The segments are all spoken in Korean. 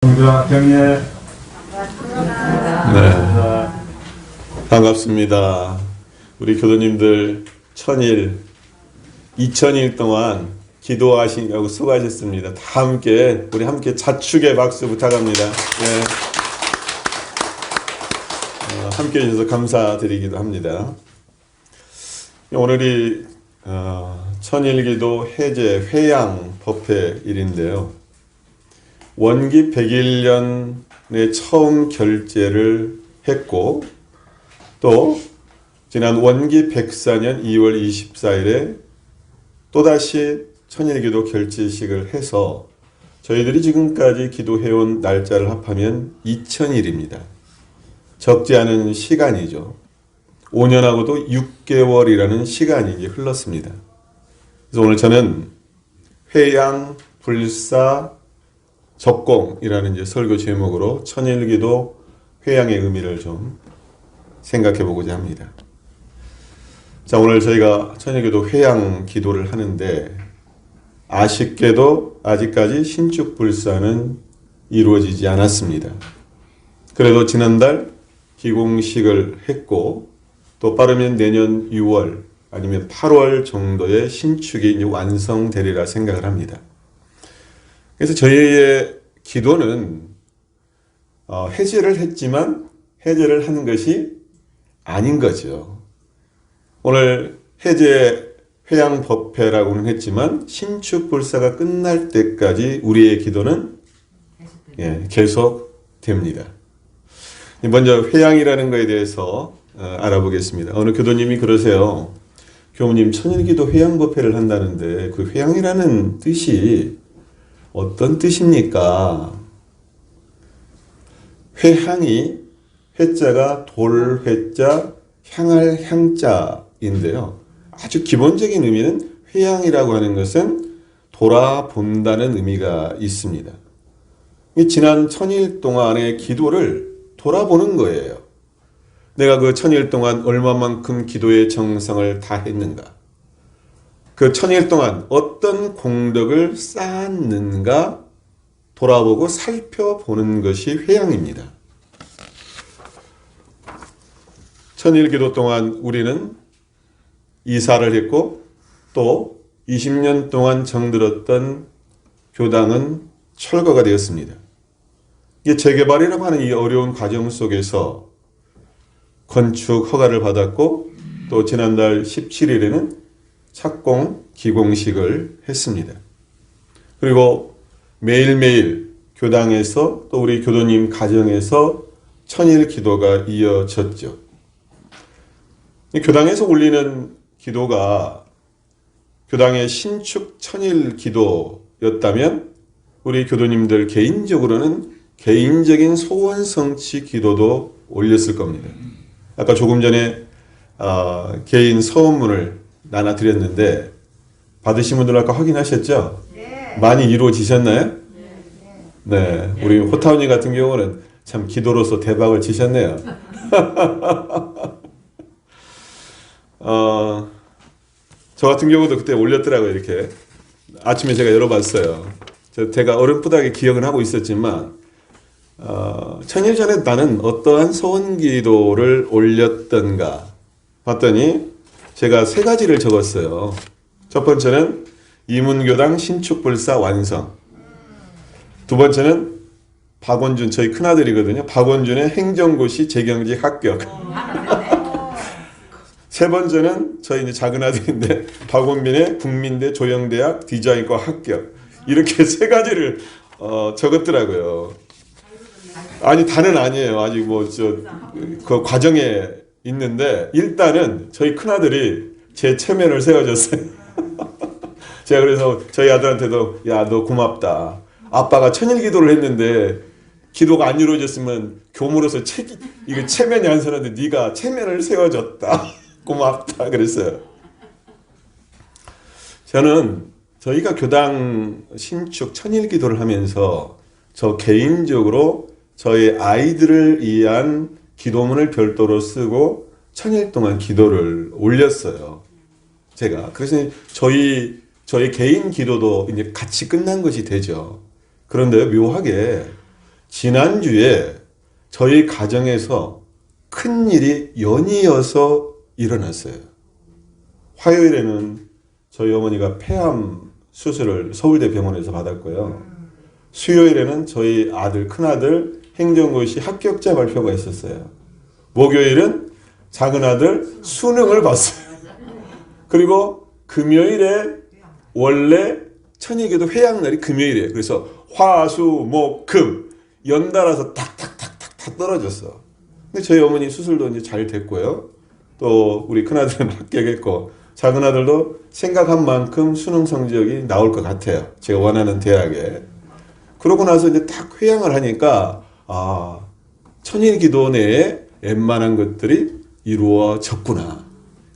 경례. 네, 반갑습니다. 우리 교도님들 2000일 동안 기도하시고 수고하셨습니다. 다 함께 우리 함께 자축의 박수 부탁합니다. 네. 함께 해주셔서 감사드리기도 합니다. 오늘이 천일기도 해제 회양 법회일인데요. 원기 101년에 처음 결제를 했고 또 지난 원기 104년 2월 24일에 또다시 천일기도 결제식을 해서 저희들이 지금까지 기도해온 날짜를 합하면 2000일입니다. 적지 않은 시간이죠. 5년하고도 6개월이라는 시간이 이제 흘렀습니다. 그래서 오늘 저는 회양, 불사, 적공이라는 이제 설교 제목으로 천일기도 회양의 의미를 좀 생각해 보고자 합니다. 자, 오늘 저희가 천일기도 회양 기도를 하는데 아쉽게도 아직까지 신축 불사는 이루어지지 않았습니다. 그래도 지난달 기공식을 했고 또 빠르면 내년 6월 아니면 8월 정도의 신축이 완성되리라 생각을 합니다. 그래서 저희의 기도는 해제를 했지만 해제를 하는 것이 아닌 거죠. 오늘 해제 회양 법회라고는 했지만 신축 불사가 끝날 때까지 우리의 기도는 계속됩니다. 먼저 회양이라는 것에 대해서 알아보겠습니다. 어느 교도님이 그러세요. 교우님, 천일기도 회양 법회를 한다는데 그 회양이라는 뜻이 어떤 뜻입니까? 회향이 회자가 돌회자 향할 향자인데요. 아주 기본적인 의미는 회향이라고 하는 것은 돌아본다는 의미가 있습니다. 지난 1000일 동안의 기도를 돌아보는 거예요. 내가 그 1000일 동안 얼마만큼 기도의 정성을 다했는가? 그 1000일 동안 어떤 공덕을 쌓았는가 돌아보고 살펴보는 것이 회양입니다. 1000일 기도 동안 우리는 이사를 했고 또 20년 동안 정들었던 교당은 철거가 되었습니다. 이 재개발이라고 하는 이 어려운 과정 속에서 건축 허가를 받았고 또 지난달 17일에는 착공 기공식을 했습니다. 그리고 매일매일 교당에서 또 우리 교도님 가정에서 천일 기도가 이어졌죠. 교당에서 올리는 기도가 교당의 신축 천일 기도였다면 우리 교도님들 개인적으로는 개인적인 소원 성취 기도도 올렸을 겁니다. 아까 조금 전에 개인 서원문을 나눠드렸는데 받으신 분들 아까 확인하셨죠? 네. 많이 이루어지셨나요? 네. 우리 호타운님 같은 경우는 참 기도로서 대박을 치셨네요. 저 같은 경우도 그때 올렸더라고요. 이렇게 아침에 제가 열어봤어요. 제가 어렴풋하게 기억은 하고 있었지만 1000일 전에 나는 어떠한 소원기도를 올렸던가 봤더니 제가 3가지를 적었어요. 첫 번째는 이문교당 신축불사 완성. 두 번째는 박원준, 저희 큰아들이거든요. 박원준의 행정고시 재경직 합격. 세 번째는 저희 이제 작은아들인데 박원민의 국민대 조영대학 디자인과 합격. 이렇게 3가지를 적었더라고요. 아니 다는 아니에요. 아직 그 과정에 있는데 일단은 저희 큰아들이 제 체면을 세워줬어요. 제가 그래서 저희 아들한테도 야, 너 고맙다. 아빠가 천일 기도를 했는데 기도가 안 이루어졌으면 교무로서 이거 체면이 안 서는데 네가 체면을 세워줬다. 고맙다 그랬어요. 저는 저희가 교당 신축 천일 기도를 하면서 저 개인적으로 저희 아이들을 위한 기도문을 별도로 쓰고 1000일 동안 기도를 올렸어요. 제가. 그래서 저희 개인 기도도 이제 같이 끝난 것이 되죠. 그런데 묘하게 지난주에 저희 가정에서 큰일이 연이어서 일어났어요. 화요일에는 저희 어머니가 폐암 수술을 서울대 병원에서 받았고요. 수요일에는 저희 아들, 큰아들 행정고시 합격자 발표가 있었어요. 목요일은 작은 아들 수능을 봤어요. 그리고 금요일에 원래 천일기도 회양날이 금요일이에요. 그래서 화, 수, 목, 금 연달아서 탁탁탁탁 다 떨어졌어. 근데 저희 어머니 수술도 이제 잘 됐고요. 또 우리 큰아들은 합격했고 작은 아들도 생각한 만큼 수능 성적이 나올 것 같아요. 제가 원하는 대학에. 그러고 나서 이제 딱 회양을 하니까 천일기도 내에 웬만한 것들이 이루어졌구나.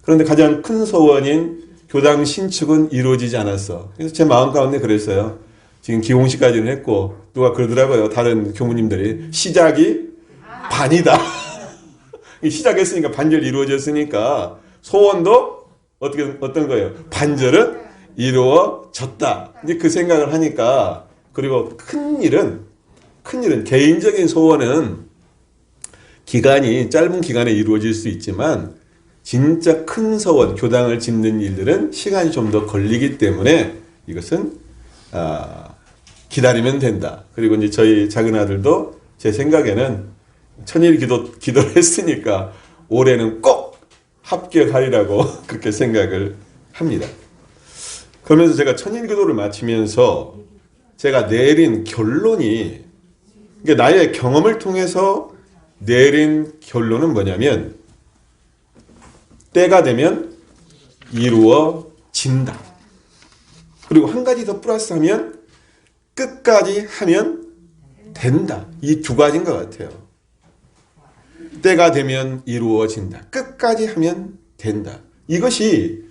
그런데 가장 큰 소원인 교당 신축은 이루어지지 않았어. 그래서 제 마음 가운데 그랬어요. 지금 기공식까지는 했고 누가 그러더라고요. 다른 교무님들이 시작이 반이다. 시작했으니까 반절 이루어졌으니까 소원도 어떤 거예요? 반절은 이루어졌다. 이제 그 생각을 하니까 그리고 큰 일은 개인적인 소원은 기간이 짧은 기간에 이루어질 수 있지만 진짜 큰 소원, 교당을 짓는 일들은 시간이 좀 더 걸리기 때문에 이것은 기다리면 된다. 그리고 이제 저희 작은 아들도 제 생각에는 천일 기도를 했으니까 올해는 꼭 합격하리라고 그렇게 생각을 합니다. 그러면서 제가 천일 기도를 마치면서 제가 내린 결론이 나의 경험을 통해서 내린 결론은 뭐냐면 때가 되면 이루어진다. 그리고 한 가지 더 플러스하면 끝까지 하면 된다. 이 두 가지인 것 같아요. 때가 되면 이루어진다. 끝까지 하면 된다. 이것이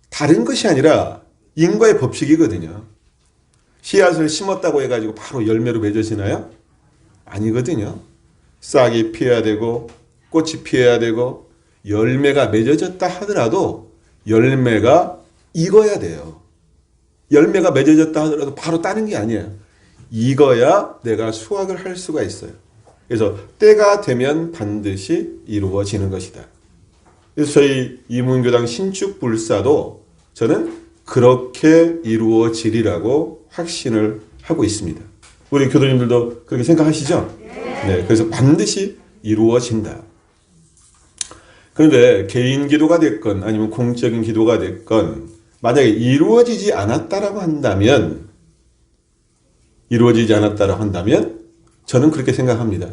다른 것이 아니라 인과의 법칙이거든요. 씨앗을 심었다고 해가지고 바로 열매로 맺어지나요? 아니거든요. 싹이 피어야 되고 꽃이 피어야 되고 열매가 맺어졌다 하더라도 열매가 익어야 돼요. 열매가 맺어졌다 하더라도 바로 따는 게 아니에요. 익어야 내가 수확을 할 수가 있어요. 그래서 때가 되면 반드시 이루어지는 것이다. 그래서 저희 이문교당 신축불사도 저는 그렇게 이루어지리라고 확신을 하고 있습니다. 우리 교도님들도 그렇게 생각하시죠? 네, 그래서 반드시 이루어진다. 그런데 개인 기도가 됐건 아니면 공적인 기도가 됐건 만약에 이루어지지 않았다라고 한다면 저는 그렇게 생각합니다.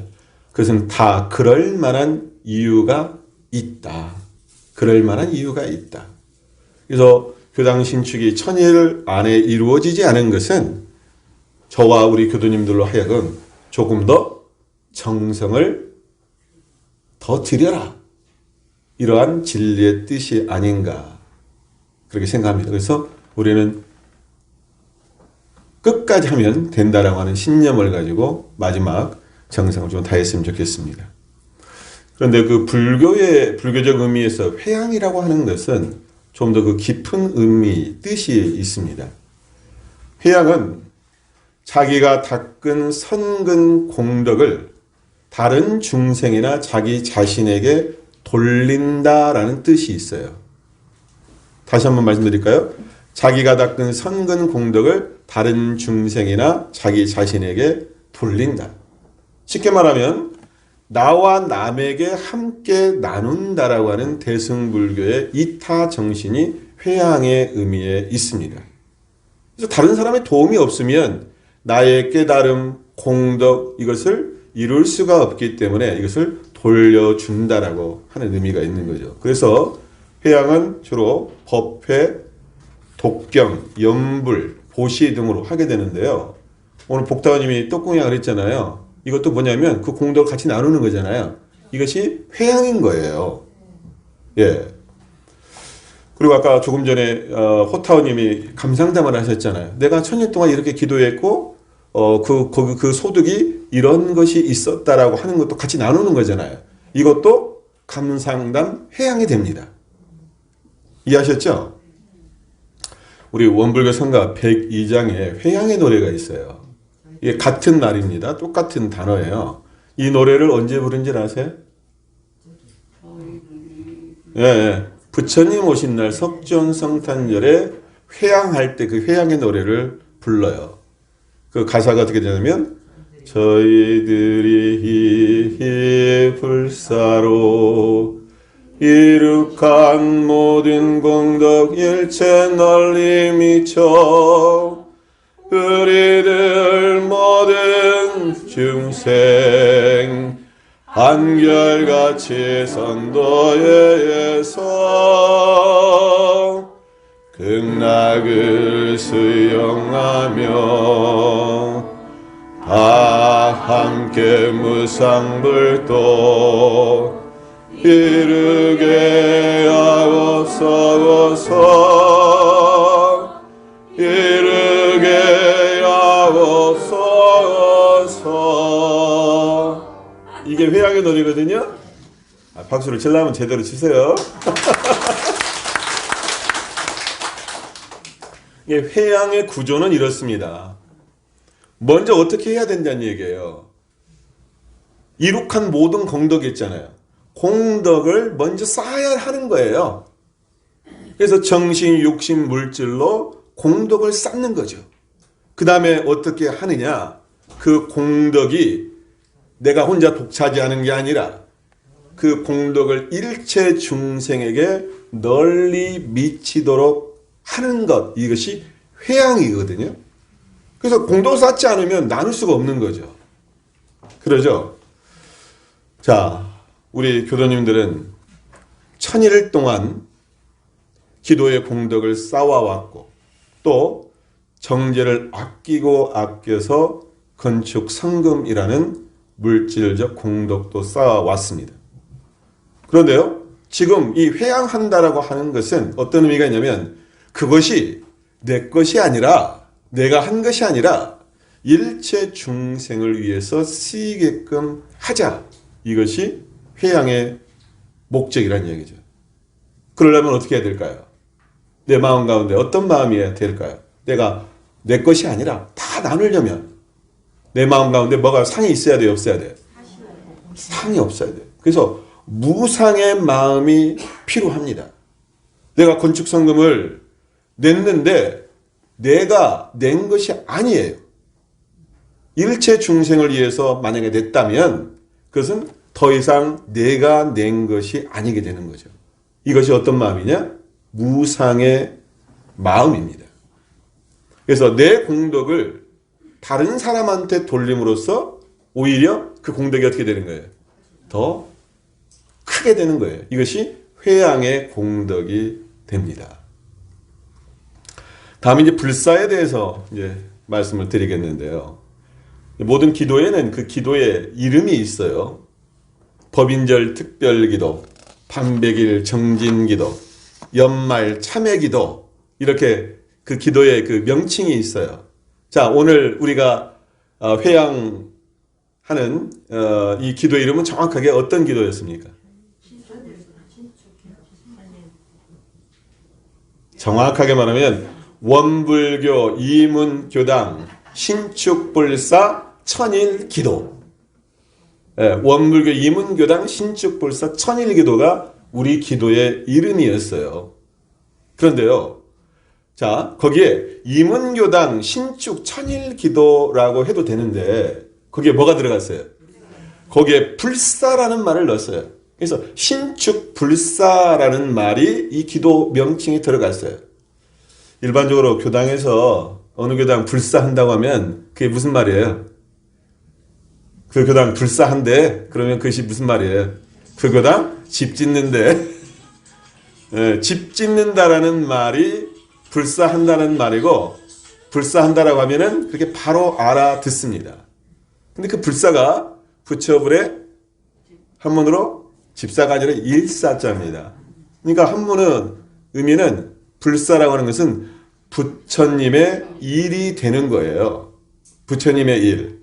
그것은 다 그럴 만한 이유가 있다. 그럴 만한 이유가 있다. 그래서 교당 신축이 천일 안에 이루어지지 않은 것은 저와 우리 교도님들로 하여금 조금 더 정성을 더 들여라. 이러한 진리의 뜻이 아닌가 그렇게 생각합니다. 그래서 우리는 끝까지 하면 된다라고 하는 신념을 가지고 마지막 정성을 좀 다했으면 좋겠습니다. 그런데 그 불교적 의미에서 회양이라고 하는 것은 좀 더 그 깊은 의미, 뜻이 있습니다. 회양은 자기가 닦은 선근 공덕을 다른 중생이나 자기 자신에게 돌린다라는 뜻이 있어요. 다시 한번 말씀드릴까요? 자기가 닦은 선근 공덕을 다른 중생이나 자기 자신에게 돌린다. 쉽게 말하면 나와 남에게 함께 나눈다라고 하는 대승불교의 이타 정신이 회양의 의미에 있습니다. 그래서 다른 사람의 도움이 없으면 나의 깨달음, 공덕 이것을 이룰 수가 없기 때문에 이것을 돌려준다라고 하는 의미가 있는 거죠. 그래서 회양은 주로 법회, 독경, 염불, 보시 등으로 하게 되는데요. 오늘 복다원님이 떡궁양 그랬잖아요. 이것도 뭐냐면 그 공덕을 같이 나누는 거잖아요. 이것이 회양인 거예요. 예. 그리고 아까 조금 전에 호타오님이 감상담을 하셨잖아요. 내가 1000년 동안 이렇게 기도했고 그 소득이 이런 것이 있었다라고 하는 것도 같이 나누는 거잖아요. 이것도 감상담 회양이 됩니다. 이해하셨죠? 우리 원불교 성가 102장에 회양의 노래가 있어요. 예, 같은 말입니다. 똑같은 단어예요. 이 노래를 언제 부른지 아세요? 예, 예. 부처님 오신 날 석존성탄절에 회향할 때 그 회향의 노래를 불러요. 그 가사가 어떻게 되냐면 저희들이 이 불사로 이룩한 모든 공덕 일체 널리 미쳐 우리들 모든 중생 한결같이 선도에서 극락을 수용하며 다 함께 무상불도 이르게 하옵소서 이르게 하옵소서. 이게 회향의 노래거든요. 박수를 치려면 제대로 치세요. 이게 회향의 구조는 이렇습니다. 먼저 어떻게 해야 된다는 얘기예요. 이룩한 모든 공덕이 있잖아요. 공덕을 먼저 쌓아야 하는 거예요. 그래서 정신, 육신, 물질로 공덕을 쌓는 거죠. 그 다음에 어떻게 하느냐. 그 공덕이 내가 혼자 독차지하는 게 아니라 그 공덕을 일체 중생에게 널리 미치도록 하는 것. 이것이 회향이거든요. 그래서 공덕을 쌓지 않으면 나눌 수가 없는 거죠. 그러죠? 자, 우리 교도님들은 천일 동안 기도의 공덕을 쌓아왔고 또 정제를 아끼고 아껴서 건축 성금이라는 물질적 공덕도 쌓아왔습니다. 그런데요, 지금 이 회향한다라고 하는 것은 어떤 의미가 있냐면 그것이 내 것이 아니라 내가 한 것이 아니라 일체 중생을 위해서 쓰이게끔 하자. 이것이 회향의 목적이라는 얘기죠. 그러려면 어떻게 해야 될까요? 내 마음 가운데 어떤 마음이어야 될까요? 내가 내 것이 아니라 다 나누려면 내 마음 가운데 뭐가 상이 있어야 돼요? 없어야 돼요? 상이 없어야 돼요. 그래서 무상의 마음이 필요합니다. 내가 건축성금을 냈는데 내가 낸 것이 아니에요. 일체 중생을 위해서 만약에 냈다면 그것은 더 이상 내가 낸 것이 아니게 되는 거죠. 이것이 어떤 마음이냐? 무상의 마음입니다. 그래서 내 공덕을 다른 사람한테 돌림으로써 오히려 그 공덕이 어떻게 되는 거예요? 더 크게 되는 거예요. 이것이 회향의 공덕이 됩니다. 다음 이제 불사에 대해서 이제 말씀을 드리겠는데요. 모든 기도에는 그 기도의 이름이 있어요. 법인절 특별기도, 반백일 정진기도, 연말 참회기도 이렇게 그 기도의 그 명칭이 있어요. 자, 오늘 우리가 회향하는 이 기도 이름은 정확하게 어떤 기도였습니까? 정확하게 말하면 원불교 이문교당 신축불사 천일기도. 원불교 이문교당 신축불사 천일기도가 우리 기도의 이름이었어요. 그런데요, 자, 거기에 이문교당 신축 천일기도라고 해도 되는데 거기에 뭐가 들어갔어요? 거기에 불사라는 말을 넣었어요. 그래서 신축불사라는 말이 이 기도 명칭에 들어갔어요. 일반적으로 교당에서 어느 교당 불사한다고 하면 그게 무슨 말이에요? 그 교당 불사한대. 그러면 그것이 무슨 말이에요? 그 교당 집 짓는데. 집 짓는다라는 말이 불사한다는 말이고, 불사한다라고 하면은 그렇게 바로 알아듣습니다. 근데 그 불사가 부처불의 한문으로 집사가 아니라 일사자입니다. 그러니까 한문은 의미는 불사라고 하는 것은 부처님의 일이 되는 거예요. 부처님의 일.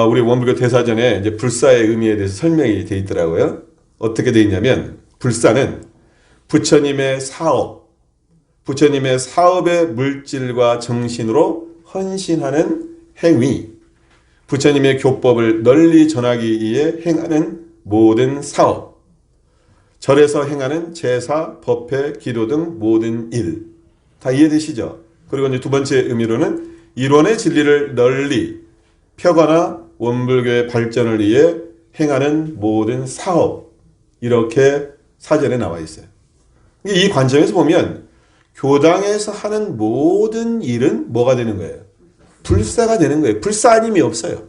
우리 원불교 대사전에 이제 불사의 의미에 대해서 설명이 되어 있더라고요. 어떻게 되어 있냐면 불사는 부처님의 사업, 부처님의 사업의 물질과 정신으로 헌신하는 행위, 부처님의 교법을 널리 전하기 위해 행하는 모든 사업, 절에서 행하는 제사, 법회, 기도 등 모든 일. 다 이해되시죠? 그리고 이제 두 번째 의미로는 이론의 진리를 널리 펴거나 원불교의 발전을 위해 행하는 모든 사업. 이렇게 사전에 나와 있어요. 이 관점에서 보면 교당에서 하는 모든 일은 뭐가 되는 거예요? 불사가 되는 거예요. 불사 아님이 없어요.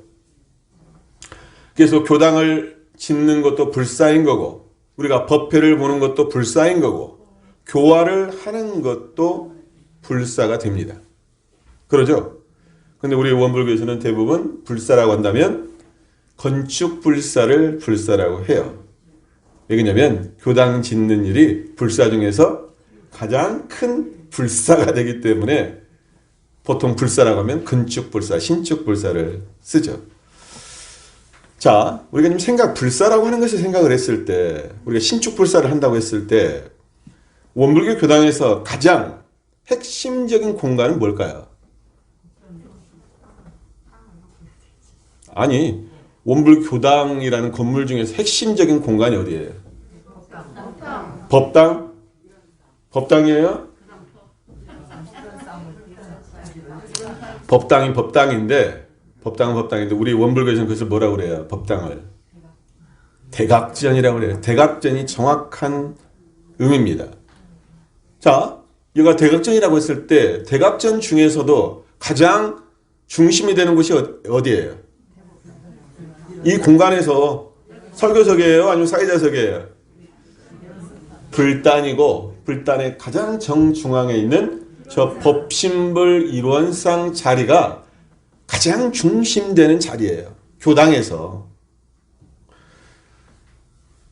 그래서 교당을 짓는 것도 불사인 거고, 우리가 법회를 보는 것도 불사인 거고, 교화를 하는 것도 불사가 됩니다. 그러죠? 근데 우리 원불교에서는 대부분 불사라고 한다면 건축 불사를 불사라고 해요. 왜냐면 교당 짓는 일이 불사 중에서 가장 큰 불사가 되기 때문에 보통 불사라고 하면 건축 불사, 신축 불사를 쓰죠. 자, 우리가 지금 불사라고 하는 것을 생각을 했을 때, 우리가 신축 불사를 한다고 했을 때, 원불교 교당에서 가장 핵심적인 공간은 뭘까요? 아니, 원불 교당이라는 건물 중에서 핵심적인 공간이 어디예요? 법당? 법당이에요? 법당이 법당인데 우리 원불교에서는 그것을 뭐라고 그래요? 법당을 대각전이라고 그래요. 대각전이 정확한 의미입니다. 자, 이가 대각전이라고 했을 때 대각전 중에서도 가장 중심이 되는 곳이 어디예요? 이 공간에서 설교석이에요? 아니면 사회자석이에요? 불단이고, 불단의 가장 정중앙에 있는 저 법신불 일원상 자리가 가장 중심되는 자리예요. 교당에서.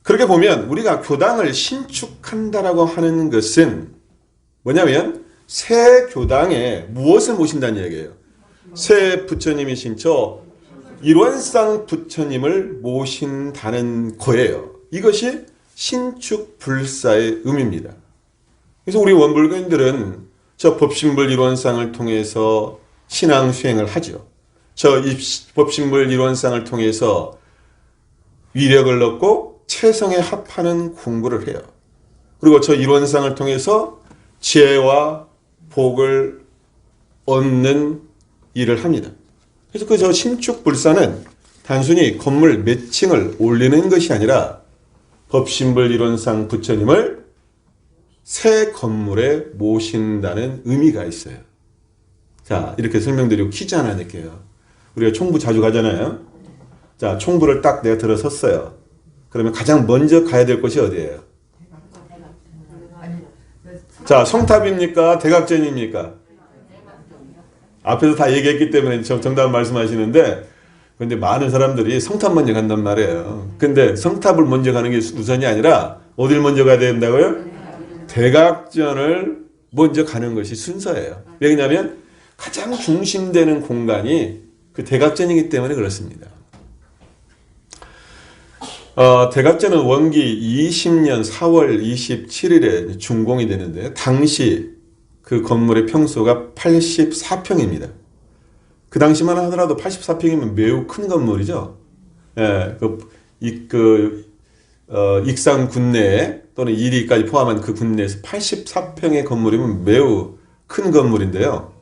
그렇게 보면 우리가 교당을 신축한다라고 하는 것은 뭐냐면 새 교당에 무엇을 모신다는 얘기예요? 새 부처님이신 저 일원상 부처님을 모신다는 거예요. 이것이 신축 불사의 의미입니다. 그래서 우리 원불교인들은 저 법신불 일원상을 통해서 신앙 수행을 하죠. 저 법신불 일원상을 통해서 위력을 얻고 체성에 합하는 공부를 해요. 그리고 저 일원상을 통해서 지혜와 복을 얻는 일을 합니다. 그래서 그 저 신축 불사는 단순히 건물 몇 층을 올리는 것이 아니라 법신불 일원상 부처님을 새 건물에 모신다는 의미가 있어요. 자, 이렇게 설명드리고 퀴즈 하나 낼게요. 우리가 총부 자주 가잖아요. 자, 총부를 딱 내가 들어섰어요. 그러면 가장 먼저 가야 될 곳이 어디예요? 자, 성탑입니까? 대각전입니까? 앞에서 다 얘기했기 때문에 정답 말씀하시는데, 근데 많은 사람들이 성탑 먼저 간단 말이에요. 근데 성탑을 먼저 가는 게 우선이 아니라 어딜 먼저 가야 된다고요? 대각전을 먼저 가는 것이 순서예요. 왜냐하면 가장 중심되는 공간이 그 대각전이기 때문에 그렇습니다. 대각전은 원기 20년 4월 27일에 준공이 되는데 당시 그 건물의 평수가 84평입니다. 그 당시만 하더라도 84평이면 매우 큰 건물이죠. 예, 익산 군내 또는 이리까지 포함한 그 군내에서 84평의 건물이면 매우 큰 건물인데요.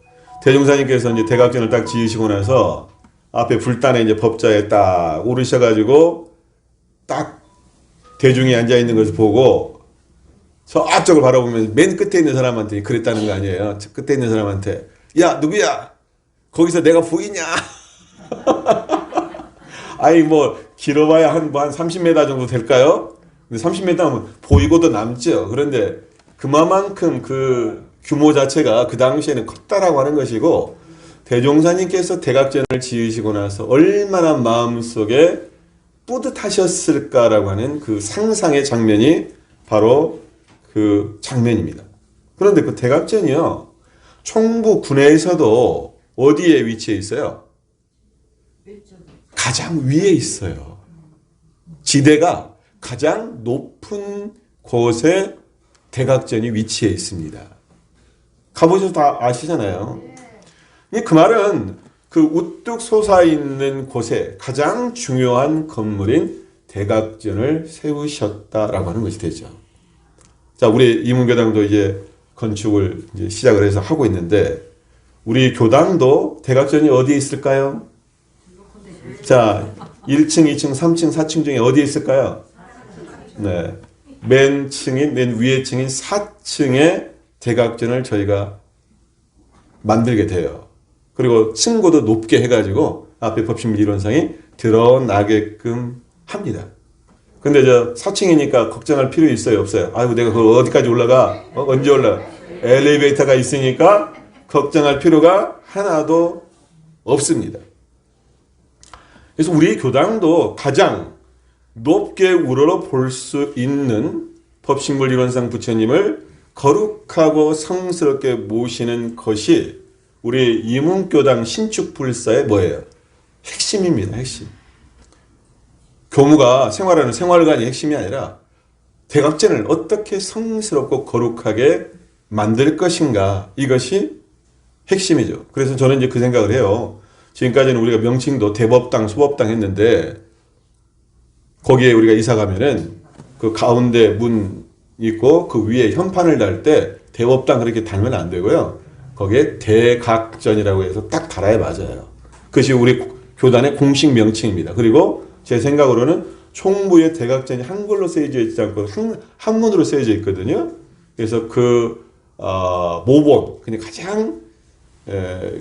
대종사님께서 이제 대각전을 딱 지으시고 나서 앞에 불단에 이제 법자에 딱 오르셔가지고 딱 대중이 앉아 있는 것을 보고 저 앞쪽을 바라보면 맨 끝에 있는 사람한테 그랬다는 거 아니에요. 저 끝에 있는 사람한테 야 누구야? 거기서 내가 보이냐? 아니 뭐 길어봐야 한 30m 정도 될까요? 근데 30m 하면 보이고도 남죠. 그런데 그만큼 그 규모 자체가 그 당시에는 컸다라고 하는 것이고 대종사님께서 대각전을 지으시고 나서 얼마나 마음속에 뿌듯하셨을까라고 하는 그 상상의 장면이 바로 그 장면입니다. 그런데 그 대각전이요. 총부 군에서도 어디에 위치해 있어요? 가장 위에 있어요. 지대가 가장 높은 곳에 대각전이 위치해 있습니다. 가보셔서 다 아시잖아요. 그 말은 그 우뚝 솟아있는 곳에 가장 중요한 건물인 대각전을 세우셨다라고 하는 것이 되죠. 자, 우리 이문교당도 이제 건축을 이제 시작을 해서 하고 있는데, 우리 교당도 대각전이 어디에 있을까요? 자, 1층, 2층, 3층, 4층 중에 어디에 있을까요? 네. 맨 위에 층인 4층에 대각전을 저희가 만들게 돼요. 그리고 층고도 높게 해가지고 앞에 법신물 이론상이 드러나게끔 합니다. 근데 4층이니까 걱정할 필요 있어요, 없어요? 아이고, 내가 그 어디까지 올라가? 언제 올라가? 엘리베이터가 있으니까 걱정할 필요가 하나도 없습니다. 그래서 우리 교당도 가장 높게 우러러 볼 수 있는 법신물 이론상 부처님을 거룩하고 성스럽게 모시는 것이 우리 이문교당 신축불사의 뭐예요? 핵심입니다. 핵심. 교무가 생활하는 생활관이 핵심이 아니라 대각전을 어떻게 성스럽고 거룩하게 만들 것인가, 이것이 핵심이죠. 그래서 저는 이제 그 생각을 해요. 지금까지는 우리가 명칭도 대법당, 소법당 했는데, 거기에 우리가 이사 가면은 그 가운데 문 있고 그 위에 현판을 달 때 대법당 그렇게 달면 안 되고요. 거기에 대각전이라고 해서 딱 달아야 맞아요. 그것이 우리 교단의 공식 명칭입니다. 그리고 제 생각으로는 총부의 대각전이 한글로 쓰여져 있지 않고 한문으로 쓰여져 있거든요. 그래서 그 모본, 그냥 가장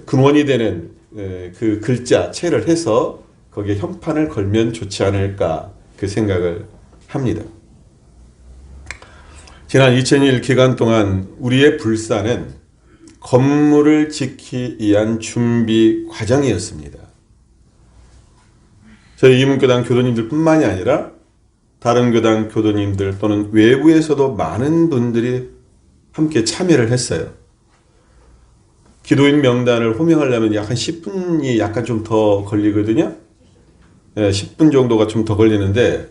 근원이 되는 그 글자체를 해서 거기에 현판을 걸면 좋지 않을까, 그 생각을 합니다. 지난 2001 기간 동안 우리의 불사는 건물을 짓기 위한 준비 과정이었습니다. 저희 이문교당 교도님들 뿐만이 아니라 다른 교당 교도님들 또는 외부에서도 많은 분들이 함께 참여를 했어요. 기도인 명단을 호명하려면 약 한 10분이 약간 좀 더 걸리거든요. 10분 정도가 좀 더 걸리는데,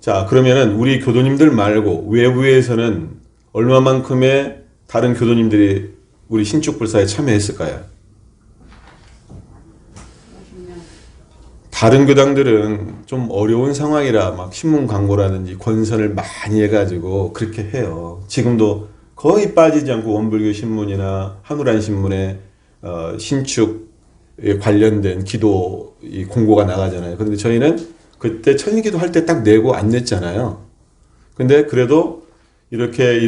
자, 그러면은 우리 교도님들 말고 외부에서는 얼마만큼의 다른 교도님들이 우리 신축불사에 참여했을까요? 다른 교당들은 좀 어려운 상황이라 막 신문 광고라든지 권선을 많이 해가지고 그렇게 해요. 지금도 거의 빠지지 않고 원불교 신문이나 한우란 신문에 신축에 관련된 기도 공고가 나가잖아요. 그런데 저희는 그때 천일기도 할 때 딱 내고 안 냈잖아요. 근데 그래도 이렇게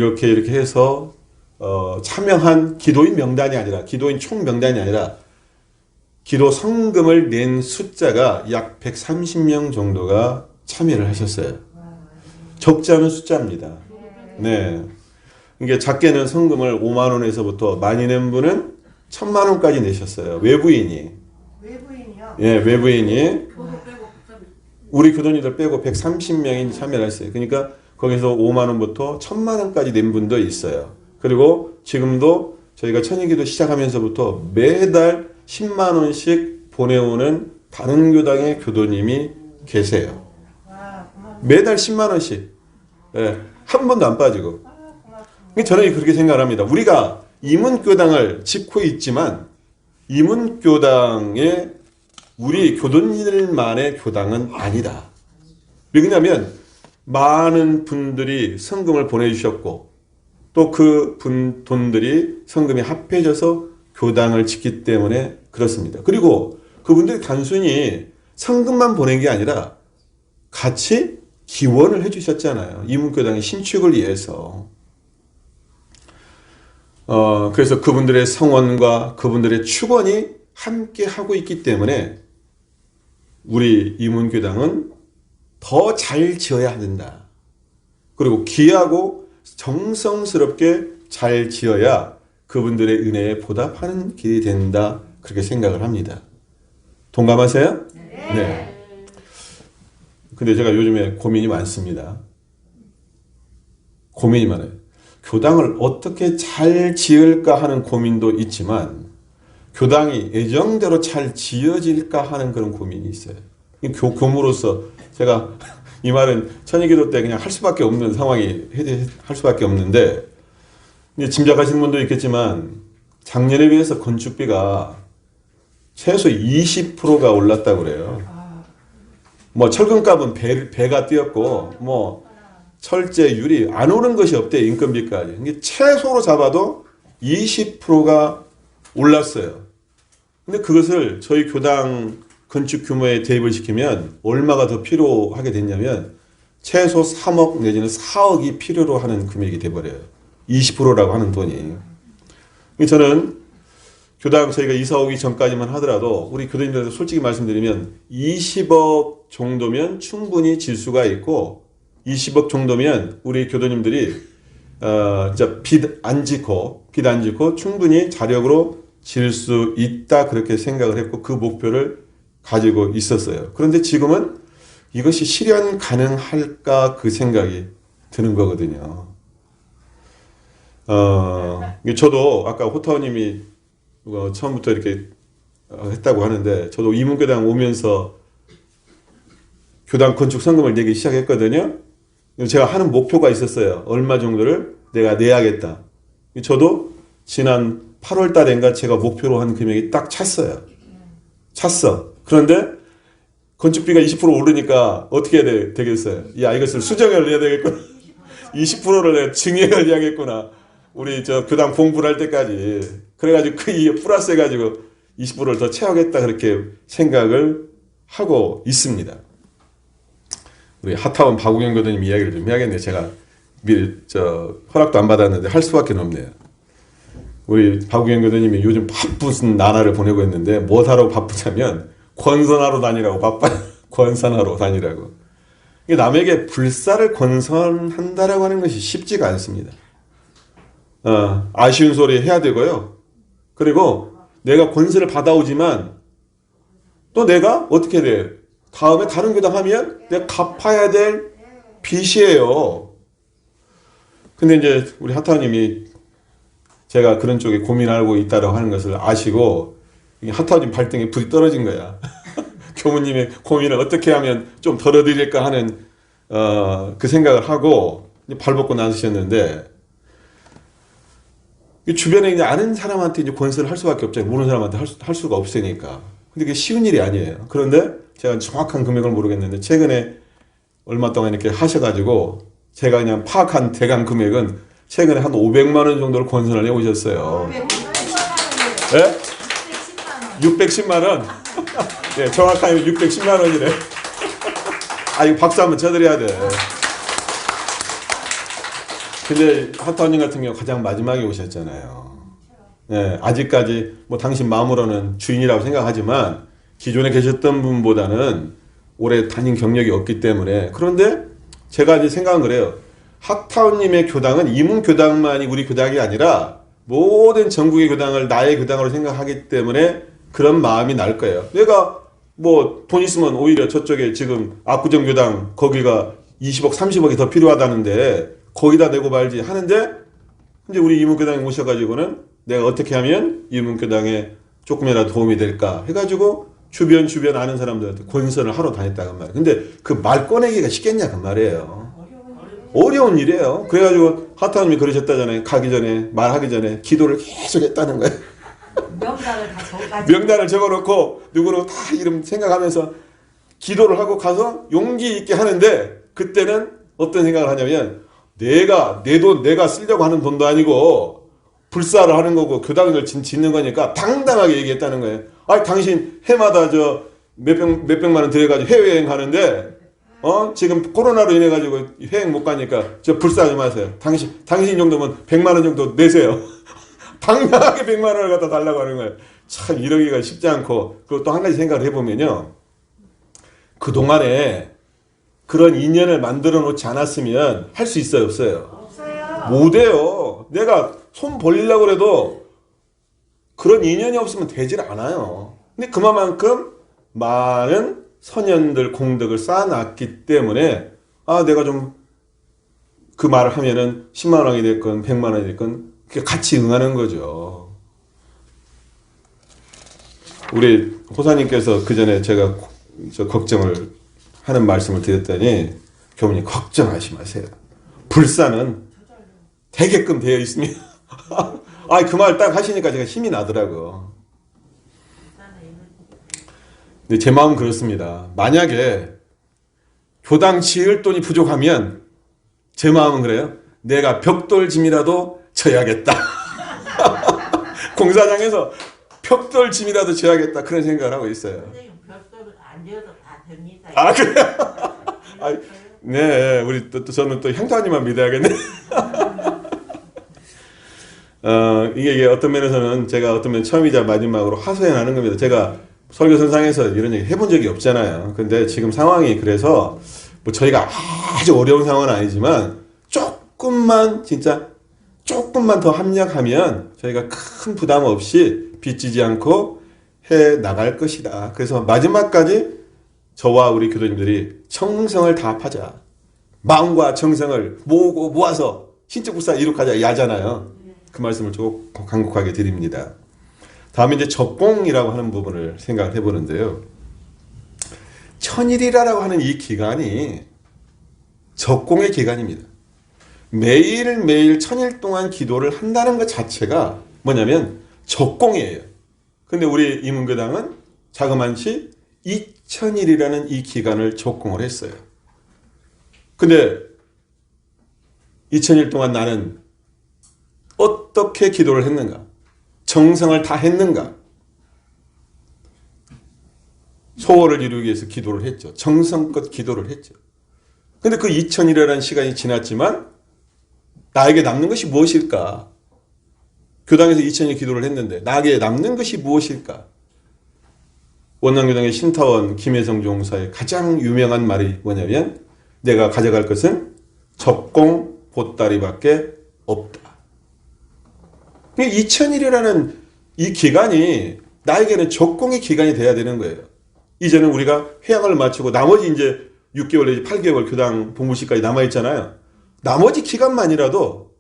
해서 참여한 기도인 명단이 아니라, 기도인 총 명단이 아니라 기도 성금을 낸 숫자가 약 130명 정도가 참여를 하셨어요. 적지 않은 숫자입니다. 네. 이게 작게는 성금을 5만 원에서부터 많이 낸 분은 1,000만 원까지 내셨어요. 외부인이. 외부인이요? 예, 외부인이. 우리 교도님들 빼고 130명이 참여를 했어요. 그러니까 거기서 5만 원부터 1,000만 원까지 낸 분도 있어요. 그리고 지금도 저희가 천일기도 시작하면서부터 매달 10만 원씩 보내오는 다른 교당의 교도님이 계세요. 매달 10만 원씩. 예, 한 번도 안 빠지고. 저는 그렇게 생각합니다. 우리가 이문교당을 짓고 있지만 이문교당의 우리 교도님들만의 교당은 아니다. 왜냐하면 많은 분들이 성금을 보내주셨고 또 그 돈들이 성금이 합해져서 교당을 짓기 때문에 그렇습니다. 그리고 그분들이 단순히 성금만 보낸 게 아니라 같이 기원을 해주셨잖아요. 이문교당의 신축을 위해서. 그래서 그분들의 성원과 그분들의 축원이 함께 하고 있기 때문에 우리 이문교당은 더 잘 지어야 된다. 그리고 귀하고 정성스럽게 잘 지어야 그분들의 은혜에 보답하는 길이 된다. 그렇게 생각을 합니다. 동감하세요? 네. 근데 제가 요즘에 고민이 많습니다. 고민이 많아요. 교당을 어떻게 잘 지을까 하는 고민도 있지만 교당이 예정대로 잘 지어질까 하는 그런 고민이 있어요. 교무로서 제가 이 말은 천일기도 때 그냥 할 수밖에 없는 상황이 할 수밖에 없는데, 짐작하시는 분도 있겠지만 작년에 비해서 건축비가 최소 20%가 올랐다고 그래요. 뭐 철근값은 배가 뛰었고 뭐 철제, 유리 안 오른 것이 없대 인건비까지. 이게 최소로 잡아도 20%가 올랐어요. 근데 그것을 저희 교당 건축 규모에 대입을 시키면 얼마가 더 필요하게 됐냐면 최소 3억 내지는 4억이 필요로 하는 금액이 돼버려요. 20%라고 하는 돈이. 저는 교당 저희가 이사 오기 전까지만 하더라도 우리 교도님들한테 솔직히 말씀드리면 20억 정도면 충분히 질 수가 있고 20억 정도면 우리 교도님들이 진짜 빚 안 짓고 충분히 자력으로 질 수 있다 그렇게 생각을 했고 그 목표를 가지고 있었어요. 그런데 지금은 이것이 실현 가능할까 그 생각이 드는 거거든요. 저도 아까 호타오님이 처음부터 이렇게 했다고 하는데 저도 이문교당 오면서 교당 건축 성금을 내기 시작했거든요. 제가 하는 목표가 있었어요. 얼마 정도를 내가 내야겠다. 저도 지난 8월 달인가 제가 목표로 한 금액이 딱 찼어요. 그런데 건축비가 20% 오르니까 어떻게 해야 되겠어요? 야, 이것을 수정을 해야 되겠구나. 20%를 내가 증액을 해야겠구나. 우리 저 교당 공부를 할 때까지. 그래가지고 그 이에 플러스 해가지고 20%를 더 채우겠다 그렇게 생각을 하고 있습니다. 우리 하타원 박우경 교수님 이야기를 좀 해야겠네요. 제가 미리 허락도 안 받았는데 할 수밖에 없네요. 우리 박우경 교수님이 요즘 바쁜 나날을 보내고 있는데 뭐 하러 바쁘냐면 권선하러 다니라고 바빠요. 권선하러 다니라고. 남에게 불사를 권선한다라고 하는 것이 쉽지가 않습니다. 아쉬운 소리 해야 되고요. 그리고 내가 권세를 받아오지만 또 내가 어떻게 돼? 다음에 다른 교당 하면 내가 갚아야 될 빚이에요. 근데 이제 우리 하타님이 제가 그런 쪽에 고민하고 있다고 하는 것을 아시고 하타님 발등에 불이 떨어진 거야. 교무님의 고민을 어떻게 하면 좀 덜어드릴까 하는 그 생각을 하고 발벗고 나서셨는데 주변에 이제 아는 사람한테 이제 권세를 할 수밖에 없잖아요. 모르는 사람한테 할 수가 없으니까. 근데 그게 쉬운 일이 아니에요. 그런데 제가 정확한 금액을 모르겠는데 최근에 얼마 동안 이렇게 하셔가지고 제가 그냥 파악한 대강 금액은 최근에 한 500만 원 정도를 권선을 해오셨어요. 네? 610만 원. 네, 정확하게 610만 원이래. 이거 박수 한번 쳐드려야 돼. 근데 하타원님 같은 경우 가장 마지막에 오셨잖아요. 네, 아직까지 뭐 당신 마음으로는 주인이라고 생각하지만 기존에 계셨던 분보다는 오래 다닌 경력이 없기 때문에. 그런데 제가 이제 생각은 그래요. 하타원님의 교당은 이문교당만이 우리 교당이 아니라 모든 전국의 교당을 나의 교당으로 생각하기 때문에 그런 마음이 날 거예요. 내가 뭐 돈 있으면 오히려 저쪽에 지금 압구정 교당 거기가 20억 30억이 더 필요하다는데 거기다 내고 말지 하는데 이제 우리 이문교당에 오셔가지고는 내가 어떻게 하면 이문교당에 조금이라도 도움이 될까 해가지고 주변 아는 사람들한테 권선을 하러 다녔다는 말이에요. 근데 그 말 꺼내기가 쉽겠냐 그 말이에요. 어려운 일이에요. 그래가지고 하타님이 그러셨다잖아요. 가기 전에 말하기 전에 기도를 계속 했다는 거예요. 명단을 다 적어가지고 명단을 적어놓고 누구로 다 이름 생각하면서 기도를 하고 가서 용기 있게 하는데 그때는 어떤 생각을 하냐면 내가 내 돈 내가 쓰려고 하는 돈도 아니고 불사를 하는 거고 교당을 짓는 거니까 당당하게 얘기했다는 거예요. 당신 해마다 저 몇백만 원 들여가지고 해외여행 가는데 지금 코로나로 인해 가지고 여행 못 가니까 저 불사 좀 하세요. 당신 정도면 100만 원 정도 내세요. 당당하게 100만 원을 갖다 달라고 하는 거예요. 참 이러기가 쉽지 않고. 그리고 또 한 가지 생각을 해보면요. 그동안에 그런 인연을 만들어 놓지 않았으면 할 수 있어요, 없어요? 없어요. 못해요. 내가 손 벌리려고 해도 그런 인연이 없으면 되질 않아요. 근데 그만큼 많은 선현들 공덕을 쌓아놨기 때문에 내가 좀 그 말을 하면은 10만 원이 됐건 100만 원이 됐건 같이 응하는 거죠. 우리 호사님께서 그 전에 제가 걱정을 하는 말씀을 드렸더니 교무님 걱정하지 마세요. 불사는 되게끔 되어 있습니다. 그 말 딱 하시니까 제가 힘이 나더라고요. 근데 제 마음은 그렇습니다. 만약에 교당 지을 돈이 부족하면 제 마음은 그래요. 내가 벽돌짐이라도 져야겠다. 공사장에서 벽돌짐이라도 져야겠다. 그런 생각을 하고 있어요. 선생님 벽돌을 안 지어도 다 됩니다. 아, 그래요? 아, 네, 우리 또 저는 또 향토님만 믿어야겠네. 이게 어떤 면에서는 제가 어떤 면 처음이자 마지막으로 하소연하는 겁니다. 제가 설교선상에서 이런 얘기 해본 적이 없잖아요. 근데 지금 상황이 그래서 뭐 저희가 아주 어려운 상황은 아니지만 조금만 진짜 조금만 더 합력하면 저희가 큰 부담 없이 빚지지 않고 해 나갈 것이다. 그래서 마지막까지 저와 우리 교도님들이 정성을 다합하자. 마음과 정성을 모으고 모아서 신적 불사 이룩하자 야잖아요. 그 말씀을 좀 간곡하게 드립니다. 다음에 이제 적공이라고 하는 부분을 생각을 해보는데요. 천일이라고 하는 이 기간이 적공의 기간입니다. 매일매일 천일 동안 기도를 한다는 것 자체가 뭐냐면 적공이에요. 근데 우리 이문교당은 자그만치 2000일이라는 이 기간을 적공을 했어요. 근데 2000일 동안 나는 어떻게 기도를 했는가? 정성을 다 했는가? 소원을 이루기 위해서 기도를 했죠. 정성껏 기도를 했죠. 근데 그 2000일이라는 시간이 지났지만 나에게 남는 것이 무엇일까? 교당에서 2000일 기도를 했는데 나에게 남는 것이 무엇일까? 원남교당의 신타원 김혜성 종사의 가장 유명한 말이 뭐냐면 내가 가져갈 것은 적공 보따리밖에 없다. 2000일이라는 이 기간이 나에게는 적공의 기간이 돼야 되는 거예요. 이제는 우리가 회양을 마치고 나머지 이제 6개월 내지 8개월 교당 복무시까지 남아있잖아요. 나머지 기간만이라도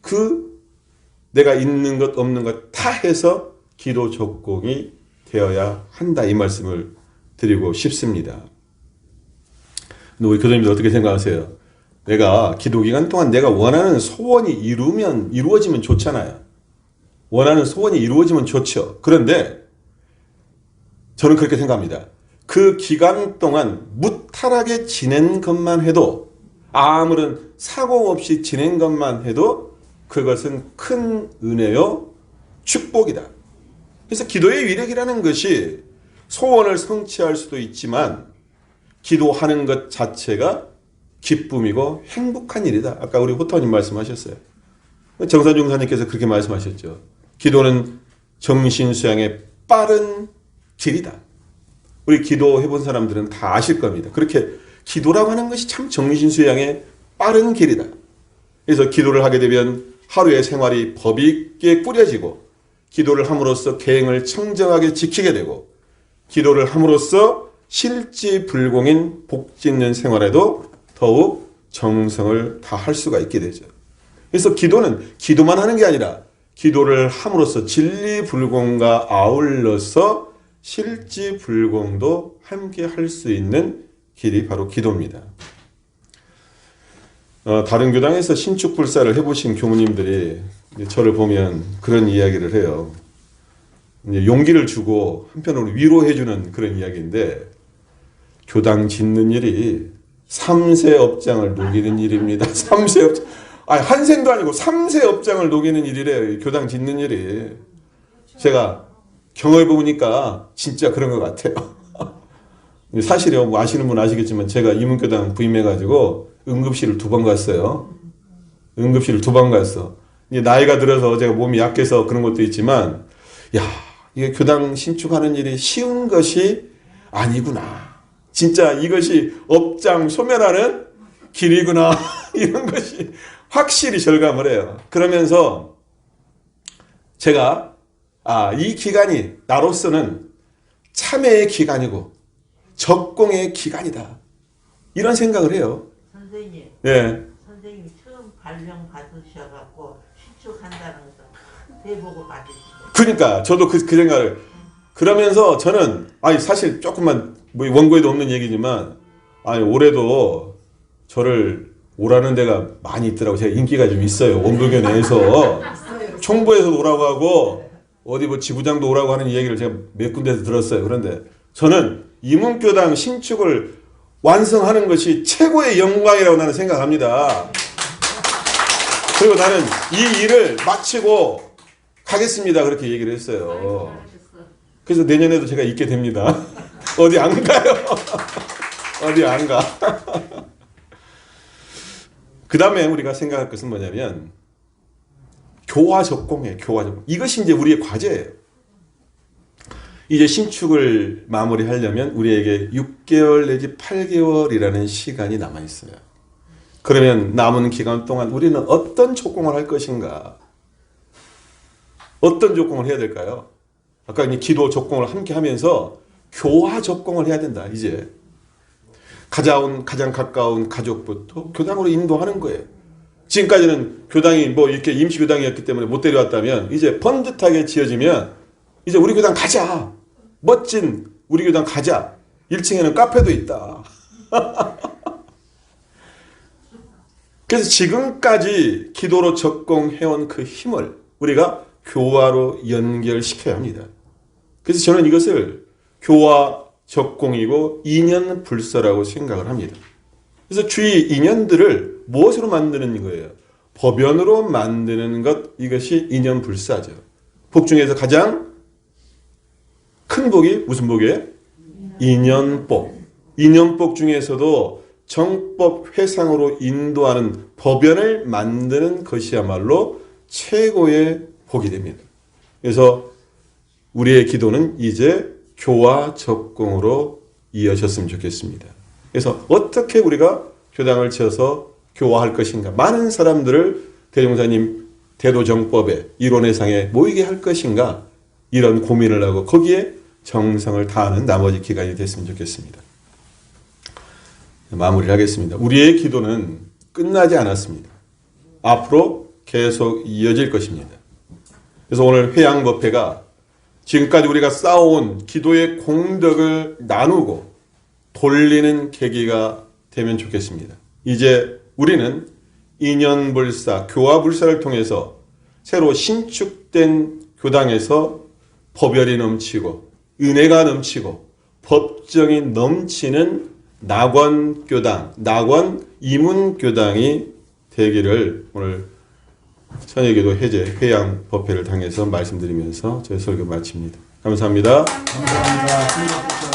그 내가 있는 것 없는 것 다 해서 기도 적공이 되어야 한다. 이 말씀을 드리고 싶습니다. 근데 우리 교도님들 어떻게 생각하세요? 내가 기도 기간 동안 내가 원하는 소원이 이루어지면 좋잖아요. 원하는 소원이 이루어지면 좋죠. 그런데 저는 그렇게 생각합니다. 그 기간 동안 무탈하게 지낸 것만 해도 아무런 사고 없이 지낸 것만 해도 그것은 큰 은혜요 축복이다. 그래서 기도의 위력이라는 것이 소원을 성취할 수도 있지만 기도하는 것 자체가 기쁨이고 행복한 일이다. 아까 우리 호타님 말씀하셨어요. 정산중사님께서 그렇게 말씀하셨죠. 기도는 정신수양의 빠른 길이다. 우리 기도해본 사람들은 다 아실 겁니다. 그렇게 기도라고 하는 것이 참 정신수양의 빠른 길이다. 그래서 기도를 하게 되면 하루의 생활이 법 있게 꾸려지고 기도를 함으로써 계행을 청정하게 지키게 되고 기도를 함으로써 실지불공인 복짓는 생활에도 더욱 정성을 다할 수가 있게 되죠. 그래서 기도는 기도만 하는 게 아니라 기도를 함으로써 진리불공과 아울러서 실지불공도 함께 할 수 있는 길이 바로 기도입니다. 다른 교당에서 신축불사를 해보신 교무님들이 저를 보면 그런 이야기를 해요. 용기를 주고 한편으로 위로해주는 그런 이야기인데 교당 짓는 일이 3세 업장을 녹이는 일입니다. 3세 업장. 아니, 한 생도 아니고 3세 업장을 녹이는 일이래요. 교당 짓는 일이. 제가 경험해 보니까 진짜 그런 것 같아요. 사실요, 뭐 아시는 분 아시겠지만 제가 이문교당 부임해가지고 응급실을 2번 갔어요. 응급실을 2번 갔어. 이제 나이가 들어서 제가 몸이 약해서 그런 것도 있지만, 야, 이게 교당 신축하는 일이 쉬운 것이 아니구나. 진짜 이것이 업장 소멸하는 길이구나. 이런 것이 확실히 절감을 해요. 그러면서 제가 이 기간이 나로서는 참회의 기간이고 적공의 기간이다. 이런 생각을 해요. 선생님. 예. 선생님이 처음 발령 받으셔갖고 신축한다는 것은 대보고 받으시죠. 그러니까 저도 그 생각을 그러면서 저는 사실 조금만 뭐 원고에도 없는 얘기지만 올해도 저를 오라는 데가 많이 있더라고. 제가 인기가 좀 있어요. 원불교 내에서 총부에서 오라고 하고 어디 뭐 지부장도 오라고 하는 얘기를 제가 몇 군데에서 들었어요. 그런데 저는 이문교당 신축을 완성하는 것이 최고의 영광이라고 나는 생각합니다. 그리고 나는 이 일을 마치고 가겠습니다. 그렇게 얘기를 했어요. 그래서 내년에도 제가 있게 됩니다. 어디 안 가요. 어디 안 가. 그 다음에 우리가 생각할 것은 뭐냐면 교화 적공이에요. 교화 적공. 이것이 이제 우리의 과제예요. 이제 신축을 마무리하려면 우리에게 6개월 내지 8개월이라는 시간이 남아 있어요. 그러면 남은 기간 동안 우리는 어떤 적공을 할 것인가? 어떤 적공을 해야 될까요? 아까 이 기도 적공을 함께 하면서 교화 적공을 해야 된다. 이제 가장 가까운 가족부터 교당으로 인도하는 거예요. 지금까지는 교당이 뭐 이렇게 임시 교당이었기 때문에 못 데려왔다면 이제 번듯하게 지어지면 이제 우리 교당 가자. 멋진 우리 교당 가자. 1층에는 카페도 있다. 그래서 지금까지 기도로 적공해온 그 힘을 우리가 교화로 연결시켜야 합니다. 그래서 저는 이것을 교화 적공이고 인연불서라고 생각을 합니다. 그래서 주의 인연들을 무엇으로 만드는 거예요? 법연으로 만드는 것, 이것이 인연불사죠. 복 중에서 가장 큰 복이 무슨 복이에요? 인연복. 인연복 중에서도 정법 회상으로 인도하는 법연을 만드는 것이야말로 최고의 복이 됩니다. 그래서 우리의 기도는 이제 교화 적공으로 이어졌으면 좋겠습니다. 그래서 어떻게 우리가 교당을 지어서 교화할 것인가? 많은 사람들을 대종사님 대도정법의 이론회상에 모이게 할 것인가? 이런 고민을 하고 거기에 정성을 다하는 나머지 기간이 됐으면 좋겠습니다. 마무리를 하겠습니다. 우리의 기도는 끝나지 않았습니다. 앞으로 계속 이어질 것입니다. 그래서 오늘 회양법회가 지금까지 우리가 쌓아온 기도의 공덕을 나누고 돌리는 계기가 되면 좋겠습니다. 이제 우리는 인연불사, 교화불사를 통해서 새로 신축된 교당에서 법열이 넘치고 은혜가 넘치고 법정이 넘치는 낙원교당, 낙원 이문교당이 되기를 오늘 천여기도 해제 회양 법회를 당해서 말씀드리면서 저희 설교 마칩니다. 감사합니다. 감사합니다.